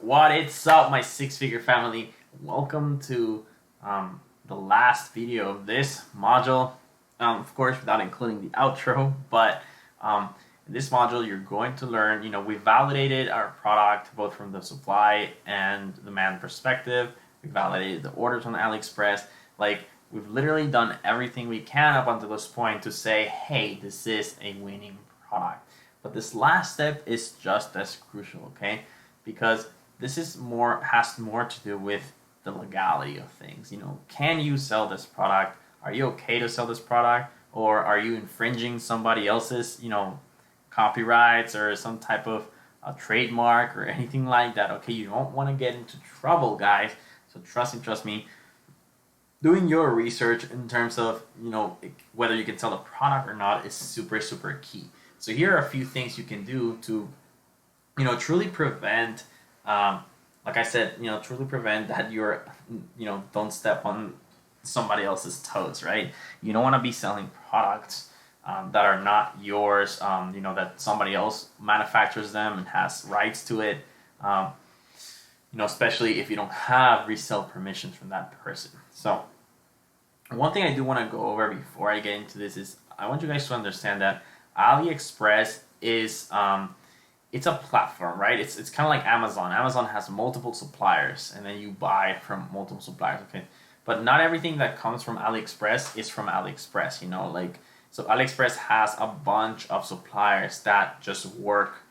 What is up, my six-figure family? Welcome to the last video of this module. Of course, without including the outro, but in this module, you're going to learn, we validated our product both from the supply and demand perspective. We validated the orders on AliExpress. We've literally done everything we can up until this point to say, hey, this is a winning product. But this last step is just as crucial, okay? Because this has more to do with the legality of things. Can you sell this product? Are you okay to sell this product? Or are you infringing somebody else's, copyrights or some type of trademark or anything like that? Okay, you don't want to get into trouble, guys. So trust me, doing your research in terms of, whether you can sell the product or not is super key. So here are a few things you can do to, truly prevent like I said, truly prevent that you're, don't step on somebody else's toes, right? You don't want to be selling products that are not yours, that somebody else manufactures them and has rights to it, especially if you don't have resale permissions from that person. So one thing I do want to go over before I get into this is I want you guys to understand that AliExpress is it's a platform, right? It's kind of like Amazon. Amazon has multiple suppliers, and then you buy from multiple suppliers, okay? But not everything that comes from AliExpress is from AliExpress, so AliExpress has a bunch of suppliers that just work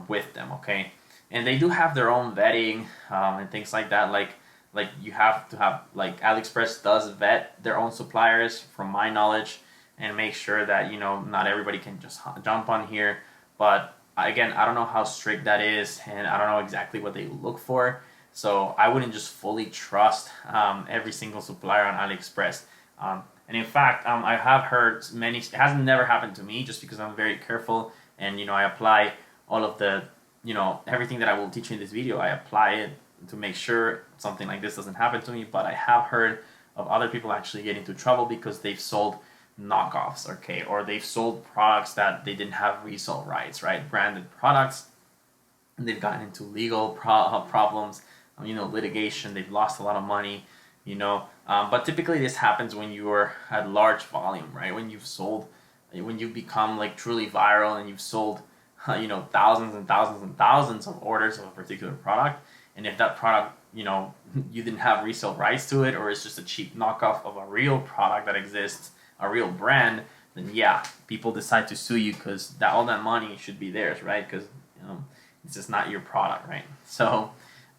with them, okay? And they do have their own vetting and things like that. Like you have to have, AliExpress does vet their own suppliers, from my knowledge, and make sure that, not everybody can just jump on here. But again, I don't know how strict that is, and I don't know exactly what they look for. So I wouldn't just fully trust every single supplier on AliExpress. And in fact, I have heard many, it hasn't never happened to me just because I'm very careful and, I apply all of the, everything that I will teach you in this video, I apply it to make sure something like this doesn't happen to me. But I have heard of other people actually get into trouble because they've sold knockoffs, okay, or they've sold products that they didn't have resale rights, right? Branded products, and they've gotten into legal problems, litigation. They've lost a lot of money, but typically this happens when you're at large volume, right? When you become truly viral and you've sold thousands and thousands and thousands of orders of a particular product, and if that product you didn't have resale rights to it, or it's just a cheap knockoff of a real product that exists, a real brand, then yeah, people decide to sue you because all that money should be theirs, right? Because it's just not your product, right? So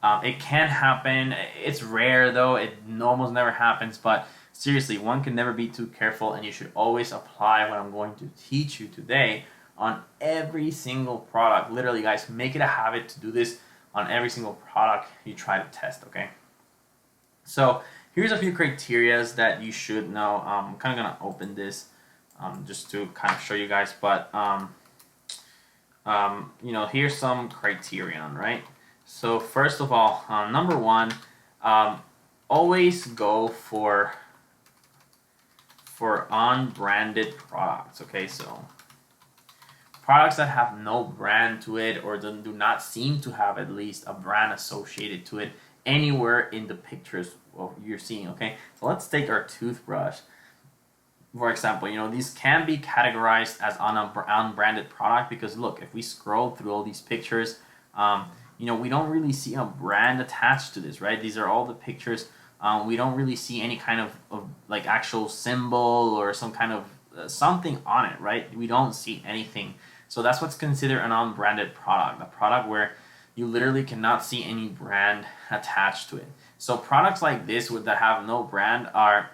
it can happen. It's rare though. It almost never happens. But seriously, one can never be too careful, and you should always apply what I'm going to teach you today on every single product. Literally, guys, make it a habit to do this on every single product you try to test. Okay. So here's a few criterias that you should know. I'm kind of going to open this just to kind of show you guys. But, here's some criterion, right? So first of all, number one, always go for unbranded products, okay? So products that have no brand to it, or do not seem to have at least a brand associated to it anywhere in the pictures you're seeing, okay? So let's take our toothbrush. For example, these can be categorized as unbranded product because look, if we scroll through all these pictures, we don't really see a brand attached to this, right? These are all the pictures. We don't really see any kind of actual symbol or some kind of something on it, right? We don't see anything. So that's what's considered an unbranded product, a product where you literally cannot see any brand attached to it. So products like this that have no brand are,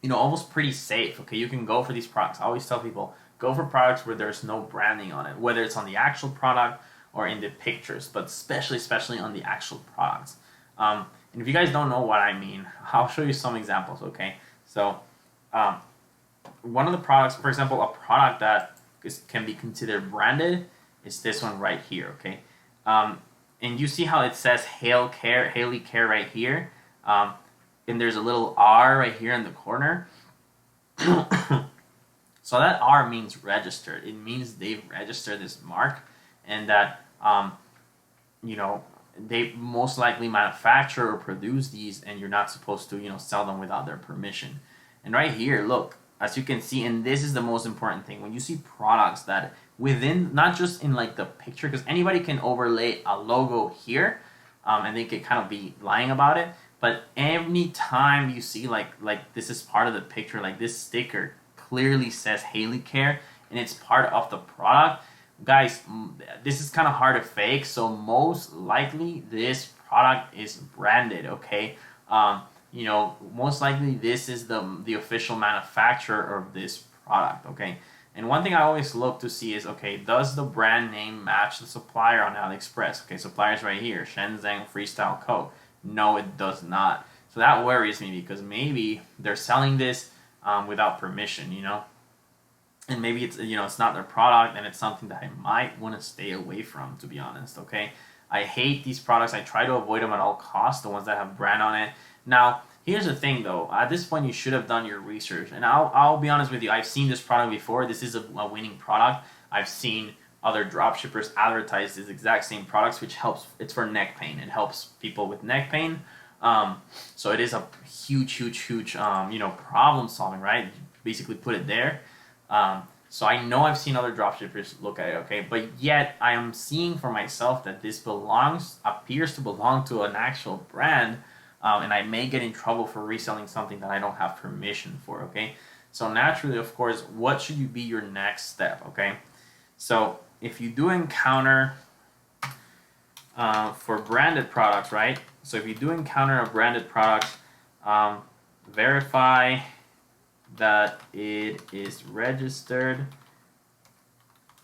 almost pretty safe. Okay, you can go for these products. I always tell people, go for products where there's no branding on it, whether it's on the actual product or in the pictures, but especially on the actual products. And if you guys don't know what I mean, I'll show you some examples. Okay, so one of the products, for example, a product that can be considered branded is this one right here. Okay, and you see how it says Haley Care right here, and there's a little R right here in the corner. So that R means registered. It means they've registered this mark, and that you know, they most likely manufacture or produce these, and you're not supposed to, sell them without their permission. And right here, look, as you can see, and this is the most important thing, when you see products that within, not just in like the picture, because anybody can overlay a logo here, and they could kind of be lying about it. But any time you see like this is part of the picture, like this sticker clearly says Haley Care, and it's part of the product, guys, this is kind of hard to fake, so most likely this product is branded, okay? Most likely this is the official manufacturer of this product, okay? And one thing I always look to see is, okay, does the brand name match the supplier on AliExpress? Okay, supplier's right here, Shenzhen Freestyle Co. No, it does not. So that worries me, because maybe they're selling this without permission, and maybe it's not their product, and it's something that I might want to stay away from, to be honest. Okay, I hate these products. I try to avoid them at all costs, the ones that have brand on it. Now here's the thing though, at this point you should have done your research, and I'll be honest with you, I've seen this product before. This is a winning product. I've seen other dropshippers advertise these exact same products, which helps. It's for neck pain. It helps people with neck pain. So it is a huge problem solving, right? Basically put it there. So I know I've seen other dropshippers look at it, okay, but yet I am seeing for myself that this appears to belong to an actual brand, and I may get in trouble for reselling something that I don't have permission for, okay? So naturally, of course, what should you be your next step, okay? So if you do encounter for branded products, right? So if you do encounter a branded product, verify that it is registered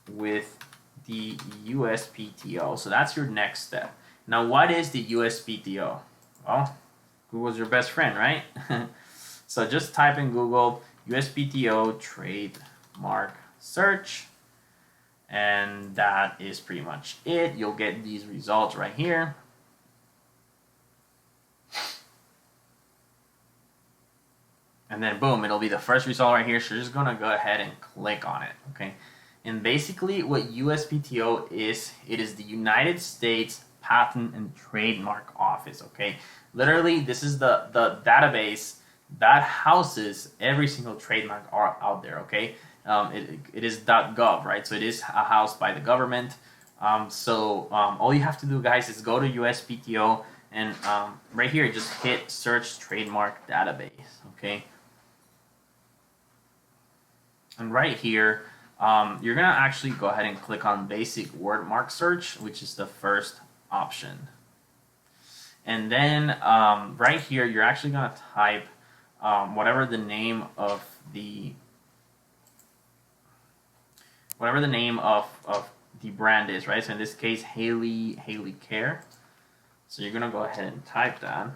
with the USPTO. So that's your next step. Now, what is the USPTO? Well, Google's your best friend, right? So just type in Google USPTO Trademark Search, and that is pretty much it. You'll get these results right here. And then boom, it'll be the first result right here. So you're just gonna go ahead and click on it, okay? And basically what USPTO is, it is the United States Patent and Trademark Office, okay? Literally, this is the database that houses every single trademark out there, okay? It is .gov, right? So it is housed by the government. All you have to do, guys, is go to USPTO, and right here, just hit search trademark database, okay? And right here, you're gonna actually go ahead and click on basic word mark search, which is the first option. And then right here, you're actually gonna type whatever the name of the brand is, right? So in this case, Haley Care. So you're gonna go ahead and type that.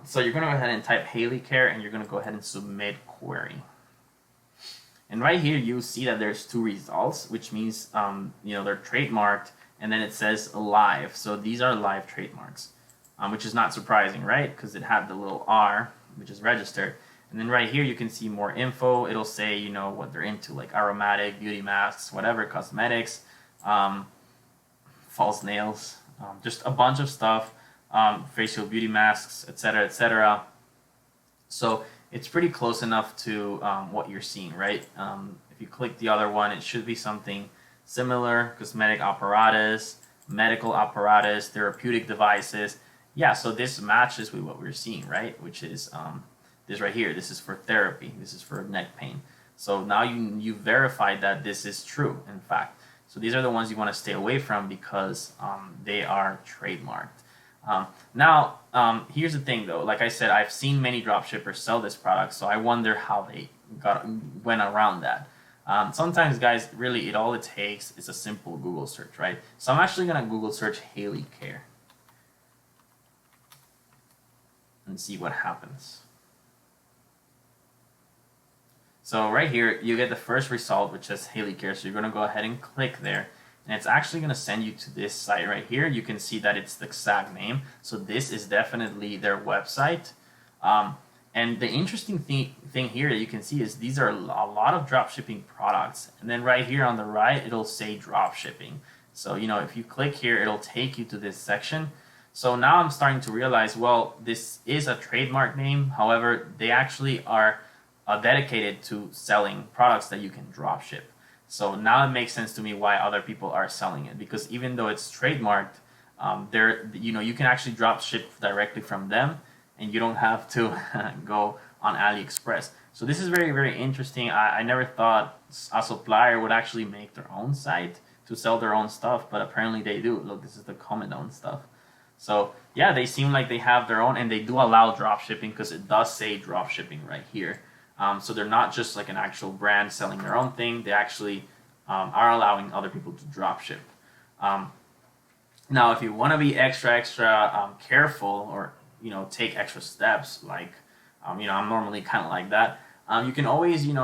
So you're gonna go ahead and type Haley Care, and you're gonna go ahead and submit query. And right here, you see that there's two results, which means they're trademarked, and then it says live. So these are live trademarks, which is not surprising, right? Because it had the little R, which is registered. And then right here, you can see more info. It'll say, what they're into, like aromatic, beauty masks, whatever, cosmetics, false nails, just a bunch of stuff, facial beauty masks, etc., etc. So it's pretty close enough to what you're seeing, right? If you click the other one, it should be something similar: cosmetic apparatus, medical apparatus, therapeutic devices. Yeah, so this matches with what we're seeing, right? Which is this right here. This is for therapy. This is for neck pain. So now you verified that this is true, in fact. So these are the ones you want to stay away from, because they are trademarked. Here's the thing though. Like I said, I've seen many dropshippers sell this product, so I wonder how they went around that. Sometimes, guys, really, all it takes is a simple Google search, right? So I'm actually gonna Google search Haley Care and see what happens. So right here, you get the first result, which says Haley Care. So you're gonna go ahead and click there. And it's actually going to send you to this site right here. You can see that it's the exact name. So this is definitely their website. And the interesting thing here that you can see is these are a lot of drop shipping products. And then right here on the right, it'll say drop shipping. So, if you click here, it'll take you to this section. So now I'm starting to realize, well, this is a trademark name. However, they actually are dedicated to selling products that you can drop ship. So now it makes sense to me why other people are selling it, because even though it's trademarked, you can actually drop ship directly from them, and you don't have to go on AliExpress. So this is very, very interesting. I never thought a supplier would actually make their own site to sell their own stuff, but apparently they do. Look, this is the comment on stuff. So yeah, they seem like they have their own, and they do allow drop shipping because it does say drop shipping right here. So they're not just like an actual brand selling their own thing. They actually are allowing other people to drop ship. Now, if you want to be extra careful, or take extra steps, like I'm normally kind of like that. You can always just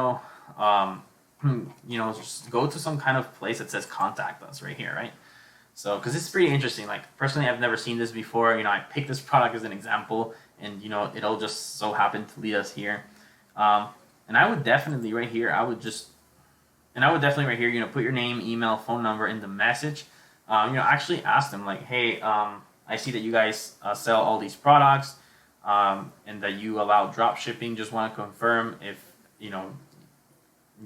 go to some kind of place that says contact us right here, right? So, because it's pretty interesting. Like, personally, I've never seen this before. I picked this product as an example, and it'll just so happen to lead us here. And I would definitely right here, put your name, email, phone number in the message. Actually ask them like, hey, I see that you guys sell all these products, and that you allow drop shipping. Just want to confirm if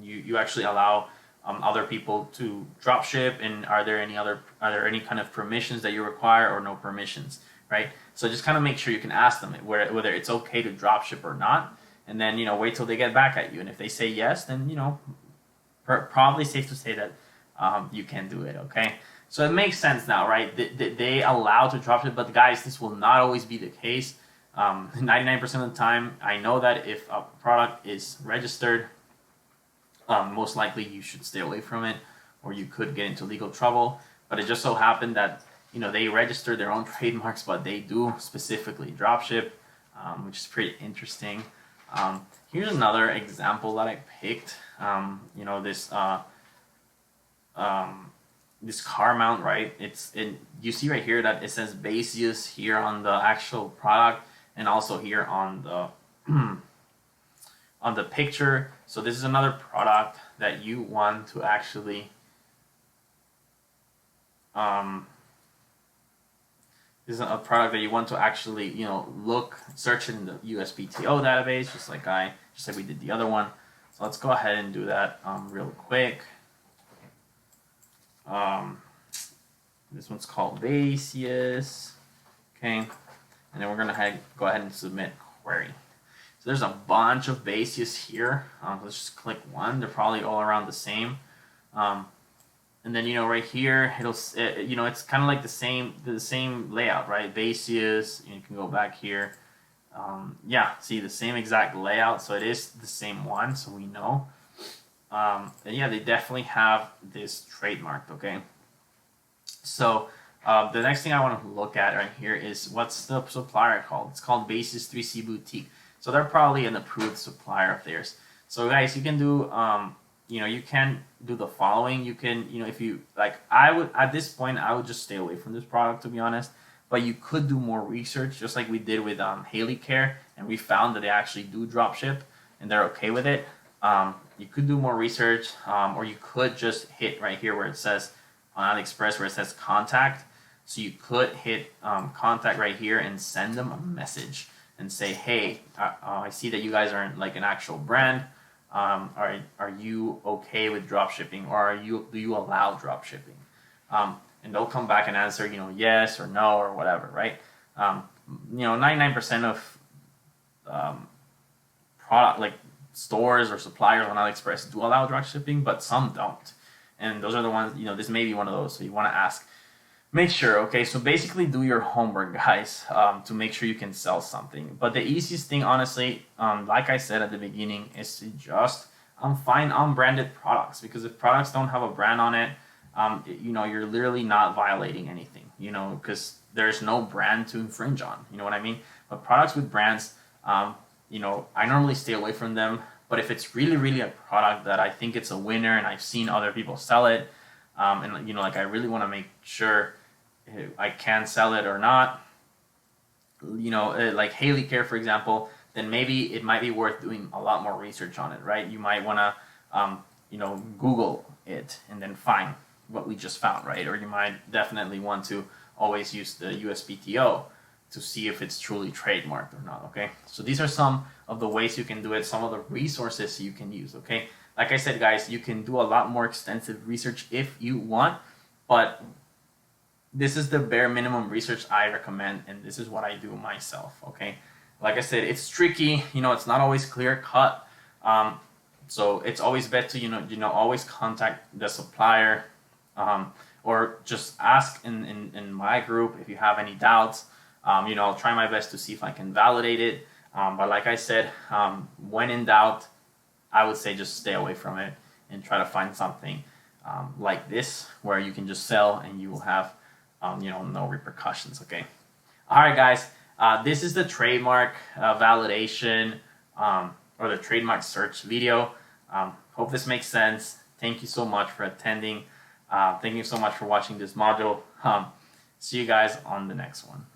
you actually allow other people to drop ship, and are there any kind of permissions that you require, or no permissions, right? So just kind of make sure you can ask them whether it's okay to drop ship or not, and then wait till they get back at you. And if they say yes, then probably safe to say that you can do it. Okay, so it makes sense now, right? They allow to drop ship, but guys, this will not always be the case. 99% of the time, I know that if a product is registered, most likely you should stay away from it, or you could get into legal trouble. But it just so happened that they register their own trademarks, but they do specifically dropship, which is pretty interesting. Here's another example that I picked. This car mount, right? You see right here that it says Baseus here on the actual product, and also here on the on the picture. So this is another product that you want to actually search it in the USPTO database, just like we did the other one. So let's go ahead and do that real quick. This one's called Baseus. Okay, and then we're gonna go ahead and submit query. So there's a bunch of Baseus here. Let's just click one. They're probably all around the same. And then right here, it's kind of like the same layout, right? Baseus. You can go back here. See the same exact layout. So it is the same one. So we know. And yeah, they definitely have this trademarked. Okay. So the next thing I want to look at right here is, what's the supplier called? It's called Baseus 3C Boutique. So they're probably an approved supplier of theirs. So guys, you can do you can do the following. You can if you like, I would at this point I would just stay away from this product, to be honest. But you could do more research, just like we did with Haley Care, and we found that they actually do drop ship and they're okay with it. You could do more research, or you could just hit right here where it says on AliExpress, where it says contact. So you could hit contact right here and send them a message and say, hey, I see that you guys aren't like an actual brand. Are you okay with drop shipping, or do you allow drop shipping? And they'll come back and answer, yes or no or whatever, right? 99% of product like stores or suppliers on AliExpress do allow drop shipping, but some don't. And those are the ones, this may be one of those. So you want to ask. Make sure, okay, so basically do your homework, guys, to make sure you can sell something. But the easiest thing, honestly, like I said at the beginning, is to just find unbranded products. Because if products don't have a brand on it, you're literally not violating anything, because there's no brand to infringe on, you know what I mean? But products with brands, I normally stay away from them. But if it's really, really a product that I think it's a winner and I've seen other people sell it, and I really want to make sure I can sell it or not, like Haley Care, for example, then maybe it might be worth doing a lot more research on it, right? You might want to, Google it and then find what we just found, right? Or you might definitely want to always use the USPTO to see if it's truly trademarked or not, okay? So these are some of the ways you can do it, some of the resources you can use, okay? Like I said, guys, you can do a lot more extensive research if you want, but this is the bare minimum research I recommend, and this is what I do myself, okay? Like I said, it's tricky, it's not always clear cut. So it's always better to, always contact the supplier, or just ask in my group if you have any doubts. I'll try my best to see if I can validate it. But like I said, when in doubt, I would say just stay away from it and try to find something like this where you can just sell and you will have, no repercussions, okay? All right, guys, this is the trademark validation or the trademark search video. Hope this makes sense. Thank you so much for attending. Thank you so much for watching this module. See you guys on the next one.